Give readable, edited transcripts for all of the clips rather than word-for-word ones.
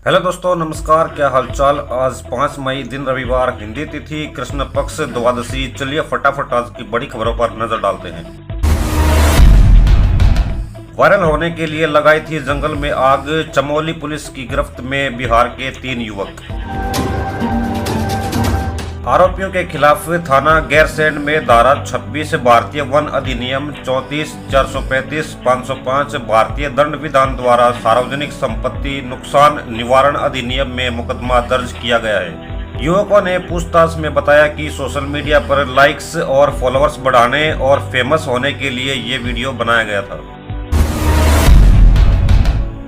Hello दोस्तों, नमस्कार। क्या हालचाल। आज 5 मई दिन रविवार, हिंदी तिथि कृष्ण पक्ष द्वादशी। चलिए फटाफट आज की बड़ी खबरों पर नजर डालते हैं। वायरल होने के लिए लगाई थी जंगल में आग, चमोली पुलिस की गिरफ्त में बिहार के 3 युवक। आरोपियों के खिलाफ थाना गैरसैंण में धारा 26 भारतीय वन अधिनियम 34, 435, 505 भारतीय दंड विधान द्वारा सार्वजनिक संपत्ति नुकसान निवारण अधिनियम में मुकदमा दर्ज किया गया है। युवकों ने पूछताछ में बताया कि सोशल मीडिया पर लाइक्स और फॉलोअर्स बढ़ाने और फेमस होने के लिए ये वीडियो बनाया गया था।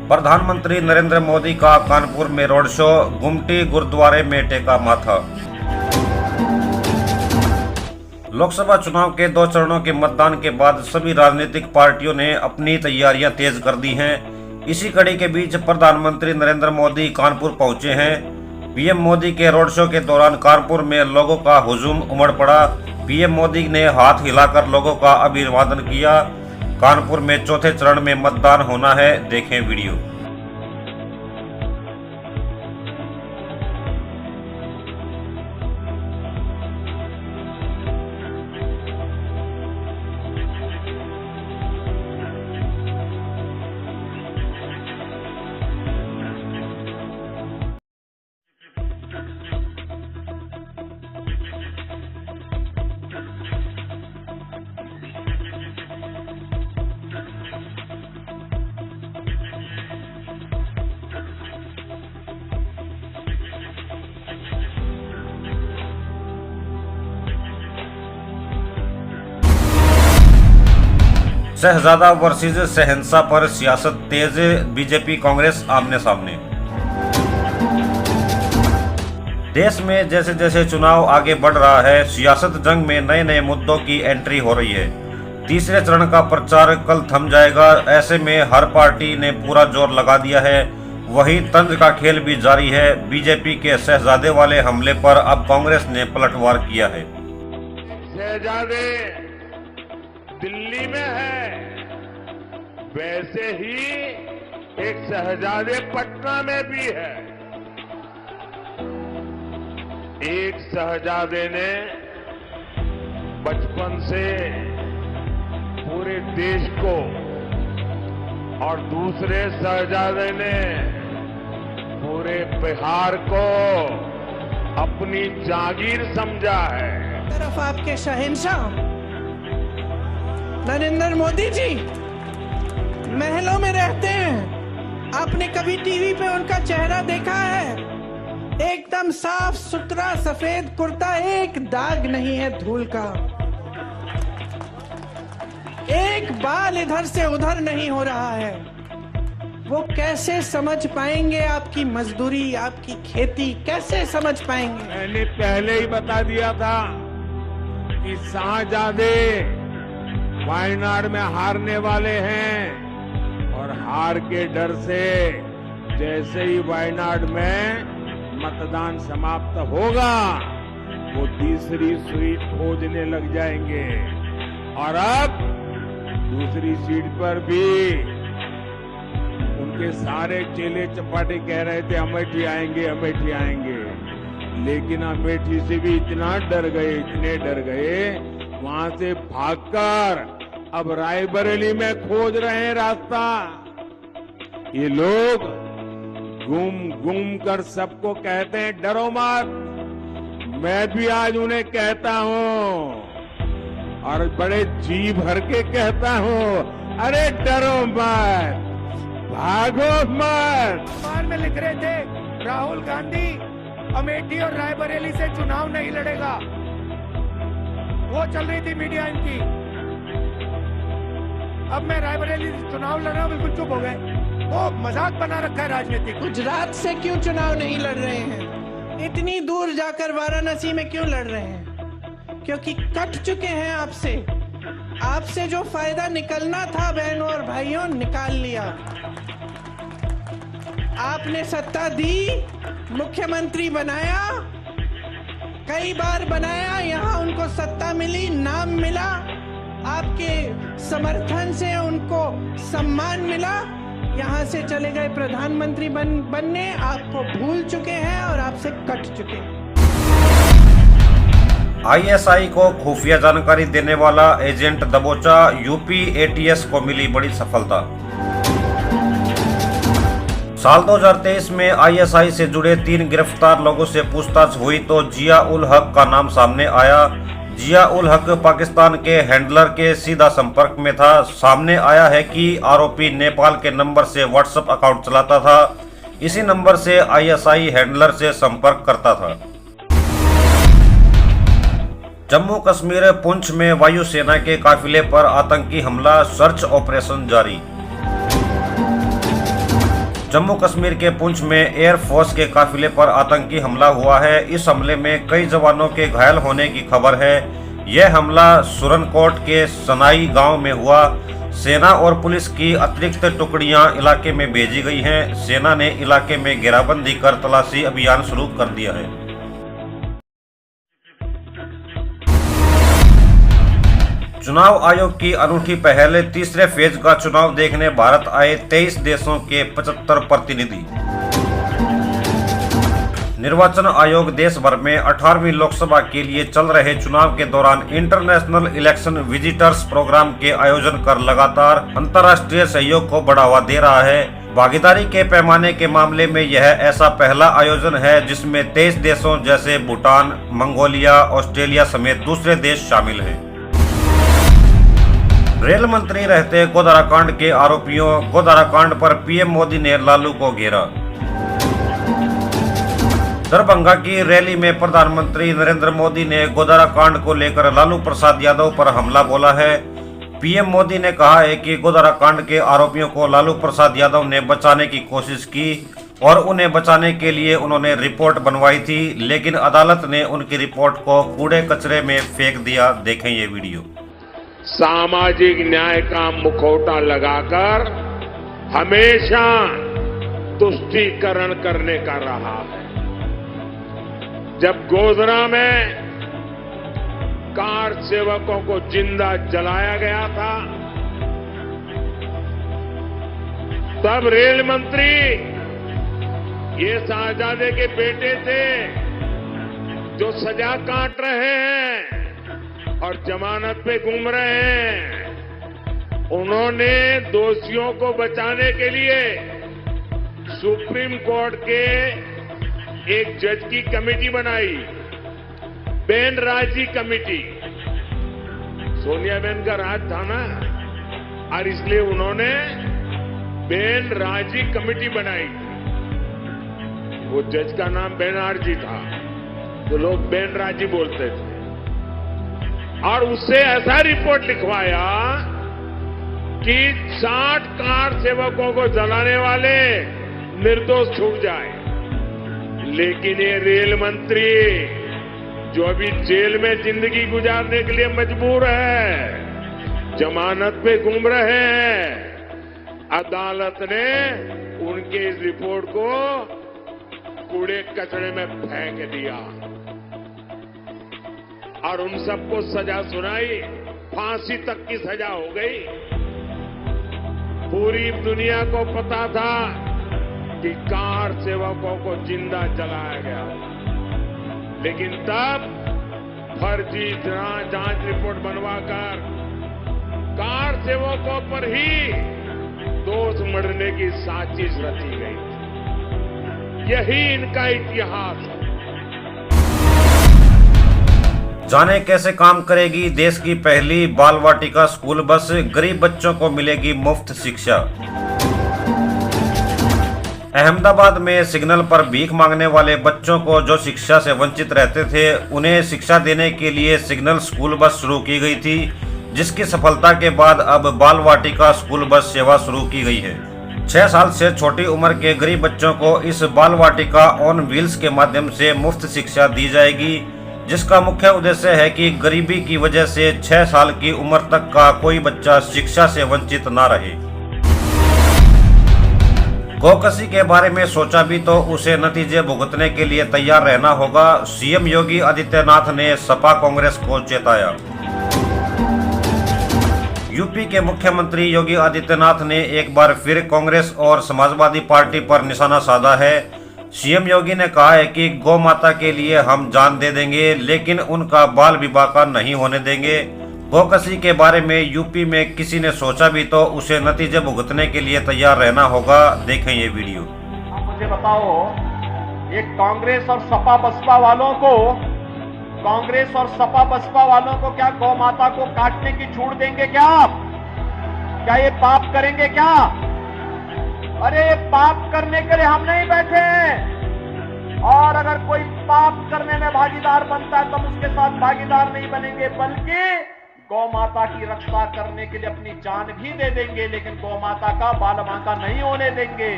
प्रधानमंत्री नरेंद्र मोदी का कानपुर में रोड शो, गुमटी गुरुद्वारे में टेका माथा। लोकसभा चुनाव के 2 चरणों के मतदान के बाद सभी राजनीतिक पार्टियों ने अपनी तैयारियां तेज कर दी हैं। इसी कड़ी के बीच प्रधानमंत्री नरेंद्र मोदी कानपुर पहुंचे हैं। पीएम मोदी के रोड शो के दौरान कानपुर में लोगों का हुजूम उमड़ पड़ा। पीएम मोदी ने हाथ हिलाकर लोगों का अभिवादन किया। कानपुर में 4थे चरण में मतदान होना है, देखें वीडियो। शहजादा वर्सेस शहंशाह पर सियासत तेज, बीजेपी कांग्रेस आमने सामने। देश में जैसे जैसे चुनाव आगे बढ़ रहा है, सियासत जंग में नए नए मुद्दों की एंट्री हो रही है। तीसरे चरण का प्रचार कल थम जाएगा। ऐसे में हर पार्टी ने पूरा जोर लगा दिया है। वहीं तंज का खेल भी जारी है। बीजेपी के शहजादे वाले हमले पर अब कांग्रेस ने पलटवार किया है। शहजादे दिल्ली में है, वैसे ही एक शहजादे पटना में भी है। एक शहजादे ने बचपन से पूरे देश को और दूसरे शहजादे ने पूरे बिहार को अपनी जागीर समझा है। तरफ आपके शहंशाह नरेंद्र मोदी जी महलों में रहते हैं। आपने कभी टीवी पे उनका चेहरा देखा है? एकदम साफ सुथरा सफेद कुर्ता, एक दाग नहीं है धूल का, एक बाल इधर से उधर नहीं हो रहा है। वो कैसे समझ पाएंगे आपकी मजदूरी, आपकी खेती कैसे समझ पाएंगे? मैंने पहले ही बता दिया था कि शाहजादे वायनाड में हारने वाले हैं और हार के डर से जैसे ही वायनाड में मतदान समाप्त होगा वो तीसरी सीट खोजने लग जाएंगे। और अब दूसरी सीट पर भी उनके सारे चेले चपाटे कह रहे थे अमेठी आएंगे, अमेठी आएंगे, लेकिन अमेठी से भी इतना डर गए, इतने डर गए, वहां से भागकर अब रायबरेली में खोज रहे हैं रास्ता। ये लोग घूम घूम कर सबको कहते हैं डरो मत। मैं भी आज उन्हें कहता हूं और बड़े जी भर के कहता हूं, अरे डरो मत, भागो मत। अखबार में लिख रहे थे राहुल गांधी अमेठी और रायबरेली से चुनाव नहीं लड़ेगा। वो चल रही थी मीडिया इनकी। अब मैं रायबरेली से चुनाव लड़ रहा हूं, बिल्कुल चुप हो गए। वो मजाक बना रखा है राजनीति। गुजरात से क्यों चुनाव नहीं लड़ रहे हैं? इतनी दूर जाकर वाराणसी में क्यों लड़ रहे हैं? क्योंकि कट चुके हैं आपसे। आपसे जो फायदा निकलना था बहनों और भाइयों, निकाल लिया। आपने सत्ता दी, मुख्यमंत्री बनाया, कई बार बनाया, यहाँ उनको सत्ता मिली, नाम मिला, आपके समर्थन से उनको सम्मान मिला, यहाँ से चले गए प्रधानमंत्री बनने, आपको भूल चुके हैं और आपसे कट चुके हैं। आईएसआई को खुफिया जानकारी देने वाला एजेंट दबोचा, यूपी एटीएस को मिली बड़ी सफलता। साल 2023 में आईएसआई से जुड़े 3 गिरफ्तार लोगों से पूछताछ हुई तो जिया उल हक का नाम सामने आया। जिया उल हक पाकिस्तान के हैंडलर के सीधा संपर्क में था। सामने आया है कि आरोपी नेपाल के नंबर से व्हाट्सएप अकाउंट चलाता था। इसी नंबर से आईएसआई हैंडलर से संपर्क करता था। जम्मू कश्मीर पुंछ में वायुसेना के काफिले पर आतंकी हमला, सर्च ऑपरेशन जारी। जम्मू कश्मीर के पुंछ में एयरफोर्स के काफिले पर आतंकी हमला हुआ है। इस हमले में कई जवानों के घायल होने की खबर है। यह हमला सुरनकोट के सनाई गांव में हुआ। सेना और पुलिस की अतिरिक्त टुकड़ियां इलाके में भेजी गई हैं। सेना ने इलाके में घेराबंदी कर तलाशी अभियान शुरू कर दिया है। चुनाव आयोग की अनूठी पहल, तीसरे फेज का चुनाव देखने भारत आए 23 देशों के 75 प्रतिनिधि। निर्वाचन आयोग देश भर में 18वीं लोकसभा के लिए चल रहे चुनाव के दौरान इंटरनेशनल इलेक्शन विजिटर्स प्रोग्राम के आयोजन कर लगातार अंतर्राष्ट्रीय सहयोग को बढ़ावा दे रहा है। भागीदारी के पैमाने के मामले में यह ऐसा पहला आयोजन है जिसमें 23 देशों जैसे भूटान, मंगोलिया, ऑस्ट्रेलिया समेत दूसरे देश शामिल हैं। रेल मंत्री रहते गोधरा कांड के आरोपियों, गोधरा कांड पर पीएम मोदी ने लालू को घेरा। दरभंगा की रैली में प्रधानमंत्री नरेंद्र मोदी ने गोधरा कांड को लेकर लालू प्रसाद यादव पर हमला बोला है। पीएम मोदी ने कहा है कि गोधरा कांड के आरोपियों को लालू प्रसाद यादव ने बचाने की कोशिश की और उन्हें बचाने के लिए उन्होंने रिपोर्ट बनवाई थी, लेकिन अदालत ने उनकी रिपोर्ट को कूड़े कचरे में फेंक दिया। देखें ये वीडियो। सामाजिक न्याय का मुखौटा लगाकर हमेशा तुष्टीकरण करने का रहा है। जब गोधरा में कार सेवकों को जिंदा जलाया गया था, तब रेल मंत्री ये साहजादे के बेटे थे जो सजा काट रहे हैं और जमानत पे घूम रहे हैं। उन्होंने दोषियों को बचाने के लिए सुप्रीम कोर्ट के एक जज की कमेटी बनाई, बेन राजी कमेटी। सोनिया बेन का राज था ना, और इसलिए उन्होंने बेन राजी कमेटी बनाई। वो जज का नाम बेनर्जी था तो लोग बेन राजी बोलते थे, और उससे ऐसा रिपोर्ट लिखवाया कि 60 कार सेवकों को जलाने वाले निर्दोष छूट जाए। लेकिन ये रेल मंत्री जो अभी जेल में जिंदगी गुजारने के लिए मजबूर है, जमानत पे घूम रहे हैं, अदालत ने उनके इस रिपोर्ट को कूड़े कचरे में फेंक दिया और उन सबको सजा सुनाई। फांसी तक की सजा हो गई। पूरी दुनिया को पता था कि कार सेवकों को जिंदा जलाया गया, लेकिन तब फर्जी जांच रिपोर्ट बनवाकर कार सेवकों पर ही दोष मढ़ने की साजिश रची गई। यही इनका इतिहास है। जाने कैसे काम करेगी देश की पहली बाल वाटिका स्कूल बस, गरीब बच्चों को मिलेगी मुफ्त शिक्षा। अहमदाबाद में सिग्नल पर भीख मांगने वाले बच्चों को जो शिक्षा से वंचित रहते थे, उन्हें शिक्षा देने के लिए सिग्नल स्कूल बस शुरू की गई थी, जिसकी सफलता के बाद अब बाल वाटिका स्कूल बस सेवा शुरू की गई है। 6 साल से छोटी उम्र के गरीब बच्चों को इस बाल वाटिका ऑन व्हील्स के माध्यम से मुफ्त शिक्षा दी जाएगी, जिसका मुख्य उद्देश्य है कि गरीबी की वजह से 6 साल की उम्र तक का कोई बच्चा शिक्षा से वंचित ना रहे। गौकसी के बारे में सोचा भी तो उसे नतीजे भुगतने के लिए तैयार रहना होगा। सीएम योगी आदित्यनाथ ने सपा कांग्रेस को चेताया। यूपी के मुख्यमंत्री योगी आदित्यनाथ ने एक बार फिर कांग्रेस और समाजवादी पार्टी पर निशाना साधा है। सीएम योगी ने कहा है कि गौ माता के लिए हम जान दे देंगे, लेकिन उनका बाल विवाह का नहीं होने देंगे। गौकसी के बारे में यूपी में किसी ने सोचा भी तो उसे नतीजे भुगतने के लिए तैयार रहना होगा। देखें ये वीडियो। आप मुझे बताओ, एक कांग्रेस और सपा बसपा वालों को क्या गौ माता को काटने की छूट देंगे क्या आप? क्या ये पाप करेंगे क्या? अरे ये पाप करने के लिए हम नहीं बैठे हैं। और अगर कोई पाप करने में भागीदार बनता है तो हम उसके साथ भागीदार नहीं बनेंगे, बल्कि गौ माता की रक्षा करने के लिए अपनी जान भी दे देंगे, लेकिन गौ माता का बाल बांका नहीं होने देंगे।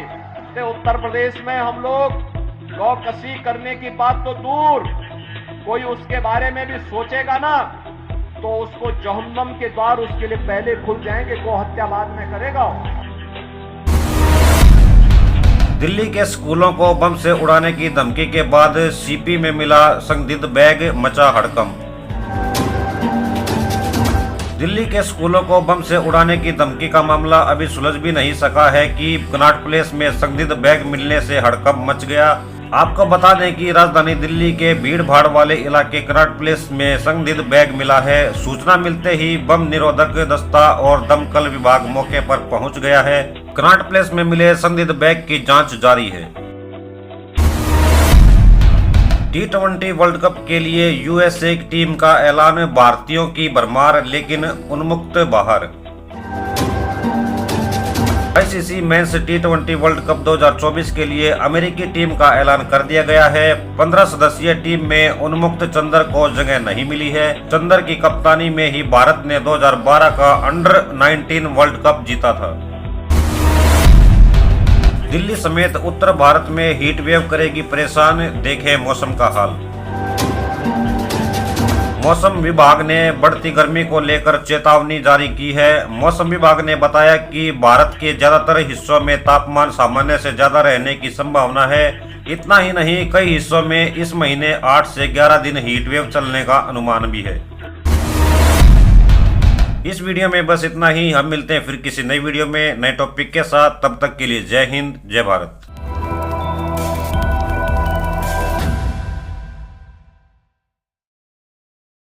तो उत्तर प्रदेश में हम लोग गौकसी करने की बात तो दूर, कोई उसके बारे में भी सोचेगा ना तो उसको जहन्नम के द्वार उसके लिए पहले खुल जाएंगे, गौ हत्या बाद में करेगा। दिल्ली के स्कूलों को बम से उड़ाने की धमकी के बाद सीपी में मिला संदिग्ध बैग, मचा हड़कंप। दिल्ली के स्कूलों को बम से उड़ाने की धमकी का मामला अभी सुलझ भी नहीं सका है कि कनॉट प्लेस में संदिग्ध बैग मिलने से हड़कंप मच गया। आपको बता दें कि राजधानी दिल्ली के भीड़ भाड़ वाले इलाके कनॉट प्लेस में संदिग्ध बैग मिला है। सूचना मिलते ही बम निरोधक दस्ता और दमकल विभाग मौके पर पहुंच गया है। कनॉट प्लेस में मिले संदिग्ध बैग की जांच जारी है। T20 वर्ल्ड कप के लिए यूएसए की टीम का ऐलान, भारतीयों की भरमार लेकिन उन्मुक्त बाहर। ICC men's T20 world cup 2024 के लिए अमेरिकी टीम का ऐलान कर दिया गया है। 15 सदस्यीय टीम में उन्मुक्त चंदर को जगह नहीं मिली है। चंदर की कप्तानी में ही भारत ने 2012 का अंडर 19 वर्ल्ड कप जीता था। दिल्ली समेत उत्तर भारत में हीट वेव करेगी परेशान, देखें मौसम का हाल। मौसम विभाग ने बढ़ती गर्मी को लेकर चेतावनी जारी की है। मौसम विभाग ने बताया कि भारत के ज्यादातर हिस्सों में तापमान सामान्य से ज्यादा रहने की संभावना है। इतना ही नहीं, कई हिस्सों में इस महीने 8 से 11 दिन हीट वेव चलने का अनुमान भी है। इस वीडियो में बस इतना ही। हम मिलते हैं फिर किसी नई वीडियो में नए टॉपिक के साथ। तब तक के लिए जय हिंद, जय भारत।